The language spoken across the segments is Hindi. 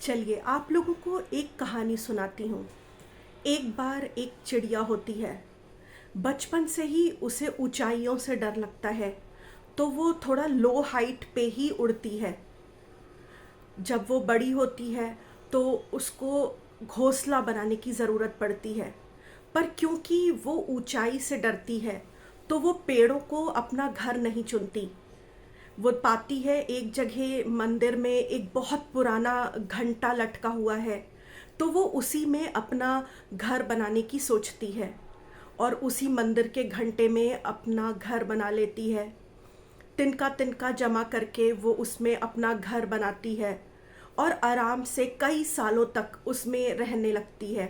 चलिए आप लोगों को एक कहानी सुनाती हूँ। एक बार एक चिड़िया होती है। बचपन से ही उसे ऊंचाइयों से डर लगता है, तो वो थोड़ा लो हाइट पे ही उड़ती है। जब वो बड़ी होती है तो उसको घोंसला बनाने की ज़रूरत पड़ती है, पर क्योंकि वो ऊंचाई से डरती है तो वो पेड़ों को अपना घर नहीं चुनती। वो पाती है एक जगह मंदिर में एक बहुत पुराना घंटा लटका हुआ है, तो वो उसी में अपना घर बनाने की सोचती है और उसी मंदिर के घंटे में अपना घर बना लेती है। तिनका तिनका जमा करके वो उसमें अपना घर बनाती है और आराम से कई सालों तक उसमें रहने लगती है।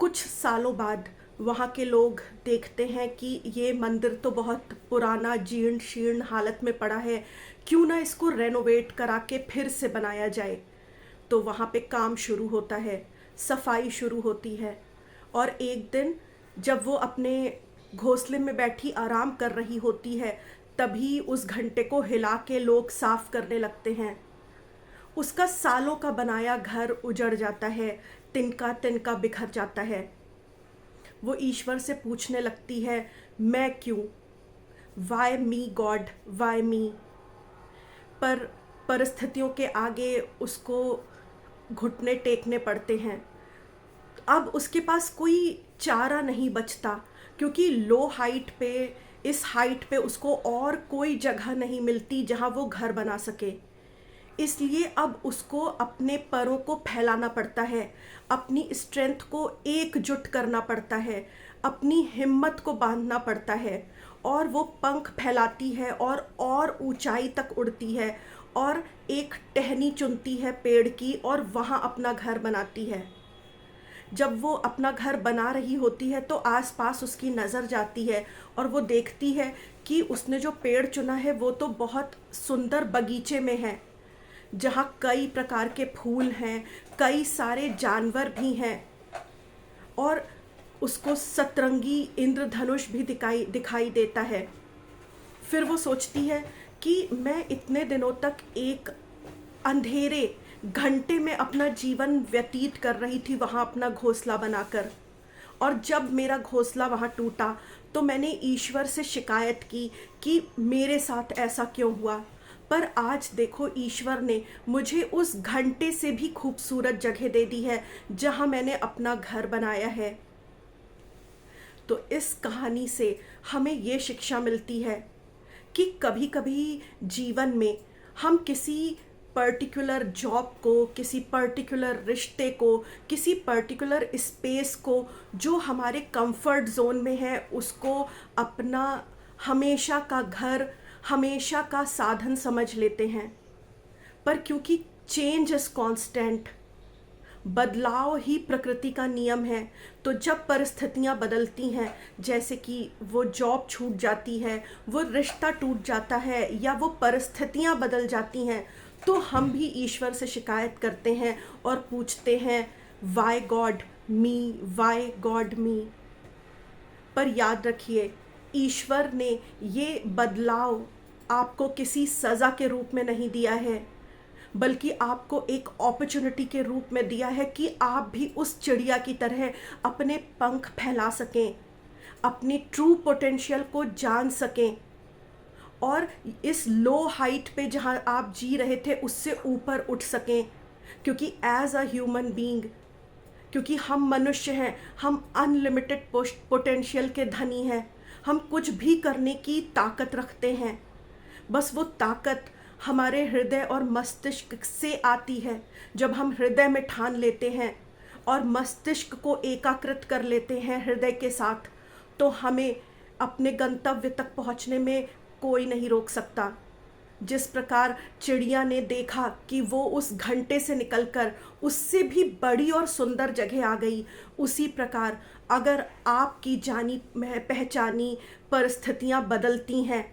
कुछ सालों बाद वहाँ के लोग देखते हैं कि ये मंदिर तो बहुत पुराना जीर्ण शीर्ण हालत में पड़ा है, क्यों ना इसको रेनोवेट करा के फिर से बनाया जाए। तो वहाँ पे काम शुरू होता है, सफाई शुरू होती है। और एक दिन जब वो अपने घोंसले में बैठी आराम कर रही होती है, तभी उस घंटे को हिला के लोग साफ करने लगते हैं। उसका सालों का बनाया घर उजड़ जाता है, तिनका तिनका बिखर जाता है। वो ईश्वर से पूछने लगती है, मैं क्यों? Why me God, why me? पर परिस्थितियों के आगे उसको घुटने टेकने पड़ते हैं। अब उसके पास कोई चारा नहीं बचता, क्योंकि लो हाइट पे, इस हाइट पे उसको और कोई जगह नहीं मिलती जहाँ वो घर बना सके। इसलिए अब उसको अपने परों को फैलाना पड़ता है, अपनी स्ट्रेंथ को एकजुट करना पड़ता है, अपनी हिम्मत को बांधना पड़ता है। और वो पंख फैलाती है और ऊंचाई तक उड़ती है और एक टहनी चुनती है पेड़ की और वहाँ अपना घर बनाती है। जब वो अपना घर बना रही होती है तो आसपास उसकी नज़र जाती है और वो देखती है कि उसने जो पेड़ चुना है वो तो बहुत सुंदर बगीचे में है, जहाँ कई प्रकार के फूल हैं, कई सारे जानवर भी हैं और उसको सतरंगी इंद्रधनुष भी दिखाई दिखाई देता है। फिर वो सोचती है कि मैं इतने दिनों तक एक अंधेरे घंटे में अपना जीवन व्यतीत कर रही थी वहाँ अपना घोंसला बनाकर, और जब मेरा घोंसला वहाँ टूटा तो मैंने ईश्वर से शिकायत की कि मेरे साथ ऐसा क्यों हुआ। पर आज देखो, ईश्वर ने मुझे उस घंटे से भी खूबसूरत जगह दे दी है जहाँ मैंने अपना घर बनाया है। तो इस कहानी से हमें ये शिक्षा मिलती है कि कभी कभी जीवन में हम किसी पर्टिकुलर जॉब को, किसी पर्टिकुलर रिश्ते को, किसी पर्टिकुलर स्पेस को जो हमारे कंफर्ट जोन में है उसको अपना हमेशा का घर, हमेशा का साधन समझ लेते हैं। पर क्योंकि चेंज इज कांस्टेंट, बदलाव ही प्रकृति का नियम है, तो जब परिस्थितियां बदलती हैं, जैसे कि वो जॉब छूट जाती है, वो रिश्ता टूट जाता है या वो परिस्थितियां बदल जाती हैं, तो हम भी ईश्वर से शिकायत करते हैं और पूछते हैं, why God me, why God me? पर याद रखिए, ईश्वर ने ये बदलाव आपको किसी सज़ा के रूप में नहीं दिया है, बल्कि आपको एक अपॉर्चुनिटी के रूप में दिया है कि आप भी उस चिड़िया की तरह अपने पंख फैला सकें, अपनी ट्रू पोटेंशियल को जान सकें और इस लो हाइट पे जहाँ आप जी रहे थे उससे ऊपर उठ सकें। क्योंकि एज अ ह्यूमन बीइंग, क्योंकि हम मनुष्य हैं, हम अनलिमिटेड पोटेंशियल के धनी हैं, हम कुछ भी करने की ताकत रखते हैं। बस वो ताकत हमारे हृदय और मस्तिष्क से आती है। जब हम हृदय में ठान लेते हैं और मस्तिष्क को एकाकृत कर लेते हैं हृदय के साथ, तो हमें अपने गंतव्य तक पहुंचने में कोई नहीं रोक सकता। जिस प्रकार चिड़िया ने देखा कि वो उस घंटे से निकलकर उससे भी बड़ी और सुंदर जगह आ गई, उसी प्रकार अगर आपकी जानी पहचानी परिस्थितियां बदलती हैं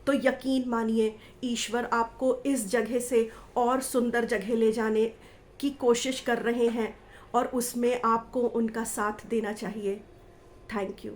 तो यकीन मानिए, ईश्वर आपको इस जगह से और सुंदर जगह ले जाने की कोशिश कर रहे हैं और उसमें आपको उनका साथ देना चाहिए। Thank you.